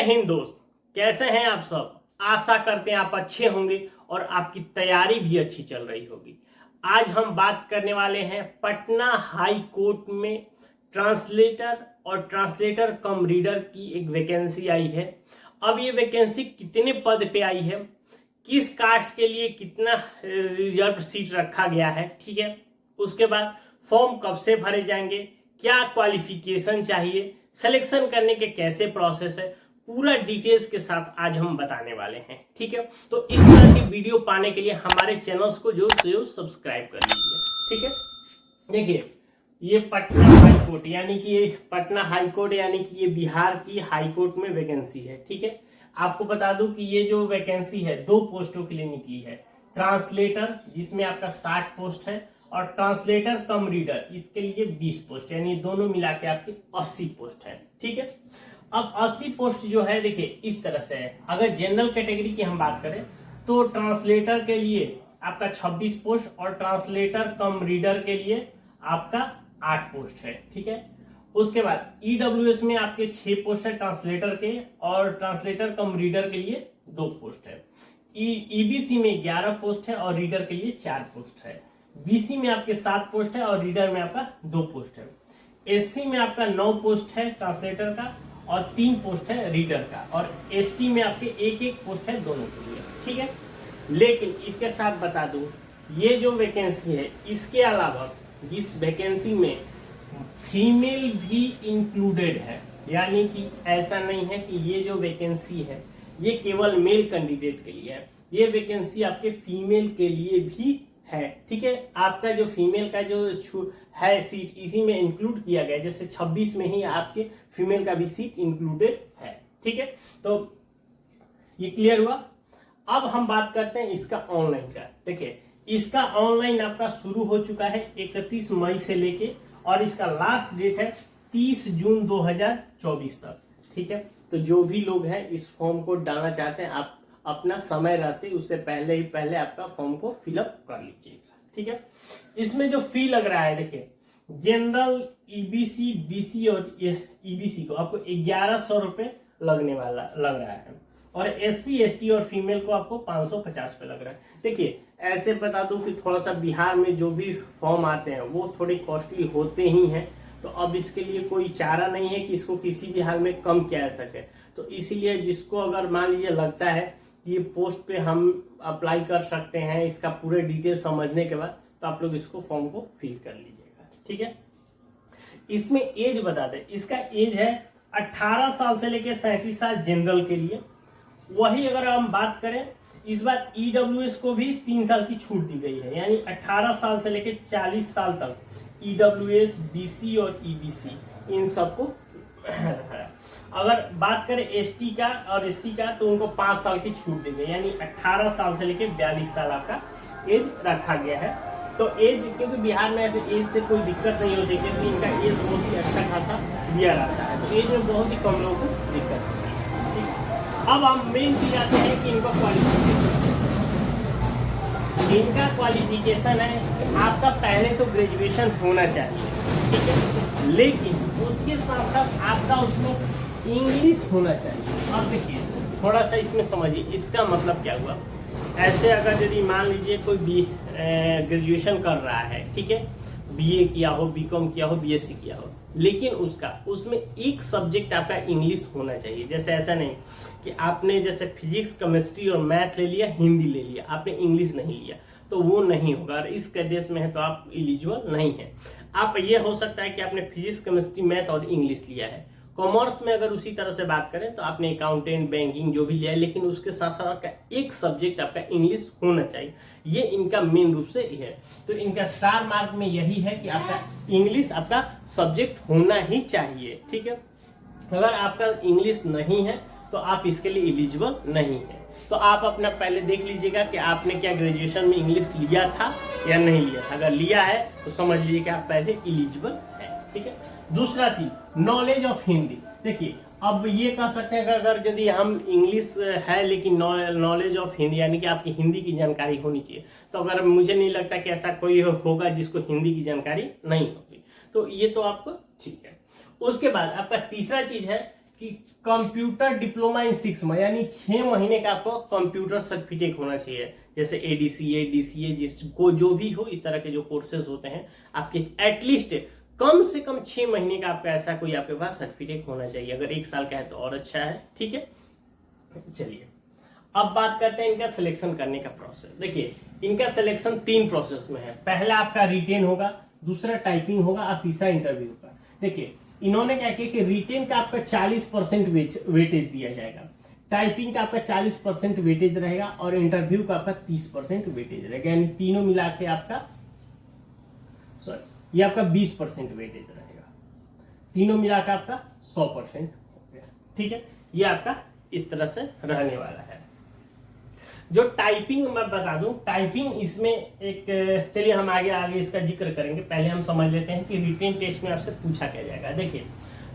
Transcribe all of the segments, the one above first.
हिंद दोस्त, कैसे हैं आप सब। आशा करते हैं आप अच्छे होंगे और आपकी तैयारी भी अच्छी चल रही होगी। आज हम बात करने वाले हैं पटना हाई कोर्ट में ट्रांसलेटर और ट्रांसलेटर कम रीडर की एक वैकेंसी आई है। अब ये वैकेंसी कितने पद पे आई है, किस कास्ट के लिए कितना रिजर्व सीट रखा गया है, ठीक है। उसके बाद फॉर्म कब से भरे जाएंगे, क्या क्वालिफिकेशन चाहिए, सिलेक्शन करने के कैसे प्रोसेस है, पूरा डिटेल्स के साथ आज हम बताने वाले हैं, ठीक है। तो इस तरह की वीडियो पाने के लिए हमारे चैनल्स को जो सब्सक्राइब कर लीजिए, ठीक है। देखिए, ये पटना हाई कोर्ट यानी कि ये पटना हाई कोर्ट यानी कि ये बिहार की हाई कोर्ट में वैकेंसी है, ठीक है। आपको बता दूं कि ये जो वैकेंसी है 2 पोस्टों के लिए निकली है। ट्रांसलेटर जिसमें आपका 60 पोस्ट है और ट्रांसलेटर कम रीडर इसके लिए 20 पोस्ट, यानी दोनों मिला के आपके 80 पोस्ट है, ठीक है। अब 80 पोस्ट जो है देखिए इस तरह से है। अगर जनरल कैटेगरी की हम बात करें तो ट्रांसलेटर के लिए आपका 26 पोस्ट और ट्रांसलेटर कम रीडर के लिए आपका 8 पोस्ट है, ठीक है। उसके बाद ईडब्ल्यूएस में आपके 6 पोस्ट है ट्रांसलेटर के और ट्रांसलेटर कम रीडर के लिए 2 पोस्ट है। ईबीसी में 11 पोस्ट है और रीडर के लिए 4 पोस्ट है। बीसी में आपके 7 पोस्ट है और रीडर में आपका 2 पोस्ट है। एससी में आपका 9 पोस्ट है ट्रांसलेटर का और 3 पोस्ट है रीडर का और एसटी में आपके 1-1 पोस्ट है दोनों के लिए, ठीक है। लेकिन इसके साथ बता दूं, ये जो वैकेंसी है इसके अलावा इस वैकेंसी में फीमेल भी इंक्लूडेड है, यानी कि ऐसा नहीं है कि ये जो वैकेंसी है ये केवल मेल कैंडिडेट के लिए है, ये वैकेंसी आपके फीमेल के लिए भी है, ठीक है। आपका जो फीमेल का जो है सीट इसी में इंक्लूड किया गया, जैसे 26 में ही आपके फीमेल का भी सीट इंक्लूडेड है, ठीक है। तो ये क्लियर हुआ। अब हम बात करते हैं इसका ऑनलाइन का। देखिए, इसका ऑनलाइन आपका शुरू हो चुका है 31 मई से लेके और इसका लास्ट डेट है 30 जून 2024 तक, ठीक है। तो जो भी लोग हैं इस फॉर्म को डालना चाहते हैं, आप अपना समय रहते उससे पहले आपका फॉर्म को फिलअप कर लीजिएगा, ठीक है। इसमें जो फी लग रहा है, देखिए जनरल, ईबीसी, बीसी और ईबीसी को आपको 1100 रुपये लगने वाला लग रहा है और एससी, एसटी और फीमेल को आपको 550 रुपये लग रहा है। देखिए, ऐसे बता दूं कि थोड़ा सा बिहार में जो भी फॉर्म आते हैं वो थोड़े कॉस्टली होते ही हैं, तो अब इसके लिए कोई चारा नहीं है कि इसको किसी भी हाल में कम किया जा सके। तो इसीलिए जिसको अगर मान लीजिए लगता है कि ये पोस्ट पे हम अप्लाई कर सकते हैं, इसका पूरे डिटेल समझने के बाद, तो आप लोग इसको फॉर्म को फिल कर लीजिएगा, ठीक है। इसमें एज बता दें, इसका एज है 18 साल से लेकर 37 साल जनरल के लिए। वही अगर हम बात करें, इस बार ईडब्ल्यूएस को भी 3 साल की छूट दी गई है, यानी 18 साल से लेकर 40 साल तक ईडब्ल्यूएस, बीसी और ईबीसी इन सबको अगर बात करें एसटी का और एससी का तो उनको 5 साल की छूट दी गई, यानी 18 साल से लेकर 42 साल आपका एज रखा गया है। तो एज, क्योंकि बिहार में ऐसे एज से कोई दिक्कत नहीं होती, क्योंकि इनका एज बहुत ही अच्छा खासा दिया रहता है, तो एज में बहुत ही कम लोगों को दिक्कत होती है, ठीक। अब हम मेन चीज आते हैं कि इनका क्वालिफिकेशन है। आपका पहले तो ग्रेजुएशन होना चाहिए, ठीक है, लेकिन उसके साथ साथ आपका उसमें इंग्लिश होना चाहिए। अब देखिए थोड़ा सा इसमें समझिए इसका मतलब क्या हुआ। ऐसे अगर यदि मान लीजिए कोई ग्रेजुएशन कर रहा है, ठीक है, बीए किया हो, बीकॉम किया हो, बीएससी किया हो, लेकिन उसमें एक सब्जेक्ट आपका इंग्लिश होना चाहिए। जैसे ऐसा नहीं कि आपने जैसे फिजिक्स, केमिस्ट्री और मैथ ले लिया, हिंदी ले लिया, आपने इंग्लिश नहीं लिया, तो वो नहीं होगा। इस कैडेट में है तो आप एलिजिबल नहीं है। आप ये हो सकता है कि आपने फिजिक्स, केमिस्ट्री, मैथ और इंग्लिश लिया है। कॉमर्स में अगर उसी तरह से बात करें तो आपने अकाउंटेंट, बैंकिंग जो भी लिया है, लेकिन उसके साथ साथ आपका एक सब्जेक्ट आपका इंग्लिश होना चाहिए। ये इनका मेन रूप से है। तो इनका स्टार मार्क में यही है कि आपका इंग्लिश आपका सब्जेक्ट होना ही चाहिए, ठीक है। अगर आपका इंग्लिश नहीं है तो आप इसके लिए एलिजिबल नहीं है। तो आप अपना पहले देख लीजिएगा कि आपने क्या ग्रेजुएशन में इंग्लिश लिया था या नहीं लिया था। अगर लिया है तो समझ लीजिए कि आप पहले एलिजिबल है, ठीक है। दूसरा चीज, नॉलेज ऑफ हिंदी। देखिए, अब ये कह सकते हैं कि अगर यदि हम इंग्लिश है लेकिन नॉलेज ऑफ हिंदी यानी कि आपकी हिंदी की जानकारी होनी चाहिए, तो अगर मुझे नहीं लगता कि ऐसा कोई होगा जिसको हिंदी की जानकारी नहीं होगी, तो ये तो आपको ठीक है। उसके बाद आपका तीसरा चीज है कि कंप्यूटर डिप्लोमा इन 6 मंथ, यानी 6 महीने का आपको कंप्यूटर सर्टिफिकेट होना चाहिए। जैसे एडीसीए, डीसीए, जिसको जो भी हो, इस तरह के जो कोर्सेज होते हैं आपके एटलीस्ट कम से कम 6 महीने का आपका ऐसा कोई आपके पास सर्टिफिकेट होना चाहिए। अगर 1 साल का है तो और अच्छा है। ठीक है, चलिए अब बात करते हैं इनका सिलेक्शन करने का प्रोसेस। देखिए इनका सिलेक्शन 3 प्रोसेस में है। पहला आपका रिटेन होगा, दूसरा टाइपिंग होगा और तीसरा इंटरव्यू होगा। देखिए इन्होंने क्या किया कि रिटेन का आपका 40% वेटेज दिया जाएगा, टाइपिंग का आपका 40% वेटेज रहेगा और इंटरव्यू का आपका 30% वेटेज रहेगा, यानी तीनों मिला के आपका ये आपका 20% वेटेज रहेगा। तीनों मिला के आपका 100% हो गया। ठीक है, ये आपका इस तरह से रहने वाला है। जो टाइपिंग मैं बता दूं, टाइपिंग इसमें एक, चलिए हम आगे आगे इसका जिक्र करेंगे। पहले हम समझ लेते हैं कि रिटेन टेस्ट में आपसे पूछा क्या जाएगा। देखिए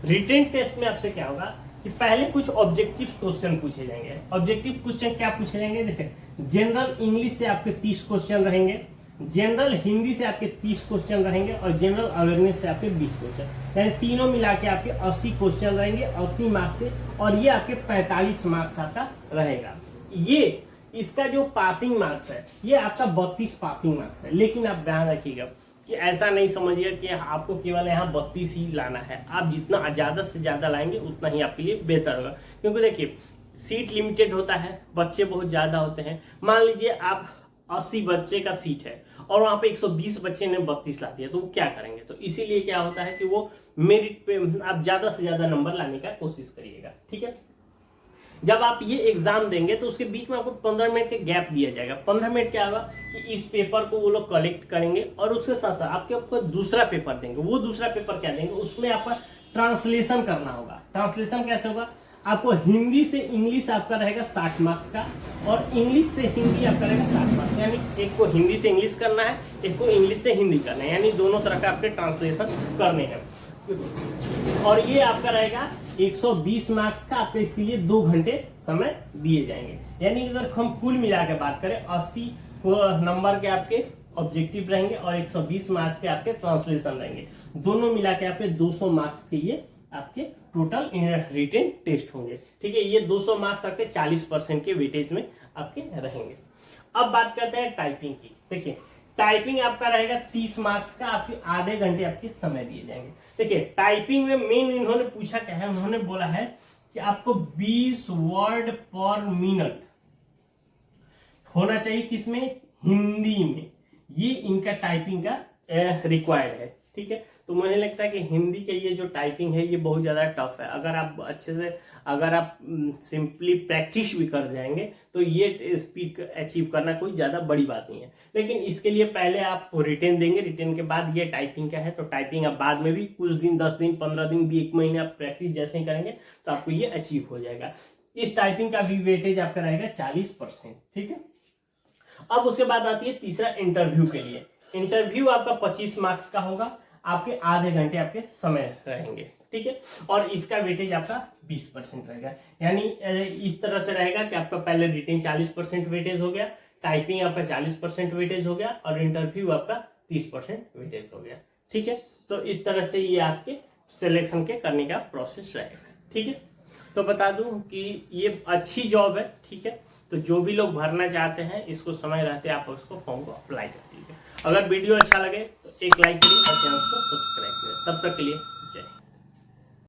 रिटेन टेस्ट में आपसे क्या होगा कि पहले कुछ ऑब्जेक्टिव क्वेश्चन पूछे जाएंगे। ऑब्जेक्टिव क्वेश्चन क्या पूछे जाएंगे? देखिए जनरल इंग्लिश से आपके 30 क्वेश्चन रहेंगे, जनरल हिंदी से आपके 30 क्वेश्चन रहेंगे और जनरल अवेयरनेस से आपके 20 क्वेश्चन, यानी तीनों मिला के आपके 80 क्वेश्चन रहेंगे 80 मार्क्स से, और ये आपके 45 मार्क्स आपका रहेगा। ये इसका जो पासिंग मार्क्स है ये आपका 32 पासिंग मार्क्स है। लेकिन आप ध्यान रखिएगा कि ऐसा नहीं समझिए कि आपको केवल यहाँ 32 ही लाना है। आप जितना ज्यादा से ज्यादा लाएंगे उतना ही आपके लिए बेहतर होगा, क्योंकि देखिए सीट लिमिटेड होता है, बच्चे बहुत ज्यादा होते हैं। मान लीजिए आप 80 बच्चे का सीट है और वहां पे 120 बच्चे ने 32 ला दिया, तो वो क्या करेंगे? तो इसीलिए क्या होता है कि वो मेरिट पे आप ज्यादा से ज्यादा नंबर लाने का कोशिश करिएगा। ठीक है, जब आप ये एग्जाम देंगे तो उसके बीच में आपको 15 मिनट के गैप दिया जाएगा। 15 मिनट क्या होगा कि इस पेपर को वो लोग कलेक्ट करेंगे और उसके साथ साथ आपको दूसरा पेपर देंगे। वो दूसरा पेपर क्या देंगे? उसमें आपका ट्रांसलेशन करना होगा। ट्रांसलेशन कैसे होगा? आपको हिंदी से इंग्लिश आपका रहेगा 60 मार्क्स का और इंग्लिश से हिंदी आपका रहेगा 60 मार्क्स, यानी एक को हिंदी से इंग्लिश करना है, एक को इंग्लिश से हिंदी करना है, यानी दोनों तरह का आपके ट्रांसलेशन करने हैं। और ये आपका रहेगा 120 मार्क्स का। आपके इसके लिए 2 घंटे समय दिए जाएंगे, यानी अगर हम कुल मिला के बात करें 80 नंबर के आपके ऑब्जेक्टिव रहेंगे और 120 मार्क्स के आपके ट्रांसलेशन रहेंगे। दोनों मिला के आपके 200 मार्क्स के ये आपके टोटल रिटेन टेस्ट होंगे। ठीक है, ये 200 मार्क्स आपके 40% के वेटेज में आपके रहेंगे। अब बात करते हैं टाइपिंग की। देखिए टाइपिंग आपका रहेगा 30 मार्क्स का, आपके आधे घंटे आपके समय दिए जाएंगे। देखिए टाइपिंग में मेन इन्होंने पूछा क्या है, उन्होंने बोला है कि आपको 20 वर्ड पर मिनट होना चाहिए, किसमें? हिंदी में। ये इनका टाइपिंग का रिक्वायर्ड है। ठीक है, तो मुझे लगता है कि हिंदी के ये जो टाइपिंग है ये बहुत ज़्यादा टफ है। अगर आप अच्छे से, अगर आप सिंपली प्रैक्टिस भी कर जाएंगे तो ये स्पीड अचीव करना कोई ज़्यादा बड़ी बात नहीं है। लेकिन इसके लिए पहले आप रिटेन देंगे, रिटेन के बाद ये टाइपिंग का है, तो टाइपिंग आप बाद में भी कुछ दिन, 10 दिन, 15 दिन भी, 1 महीने आप प्रैक्टिस जैसे ही करेंगे तो आपको ये अचीव हो जाएगा। इस टाइपिंग का भी वेटेज आपका रहेगा 40%। ठीक है, अब उसके बाद आती है तीसरा इंटरव्यू के लिए। इंटरव्यू आपका 25 मार्क्स का होगा, आपके आधे घंटे आपके समय रहेंगे। ठीक है, और इसका वेटेज आपका 20% रहेगा, यानी इस तरह से रहेगा कि आपका पहले रिटेन 40% वेटेज हो गया, टाइपिंग आपका 40% वेटेज हो गया और इंटरव्यू आपका 30% वेटेज हो गया। ठीक है, तो इस तरह से ये आपके सिलेक्शन के करने का प्रोसेस रहेगा। ठीक है, तो बता दूं कि ये अच्छी जॉब है। ठीक है, तो जो भी लोग भरना चाहते हैं इसको समय रहते आप उसको फॉर्म को अप्लाई कर दीजिए। अगर वीडियो अच्छा लगे तो एक लाइक करिए और चैनल को सब्सक्राइब करिए। तब तक के लिए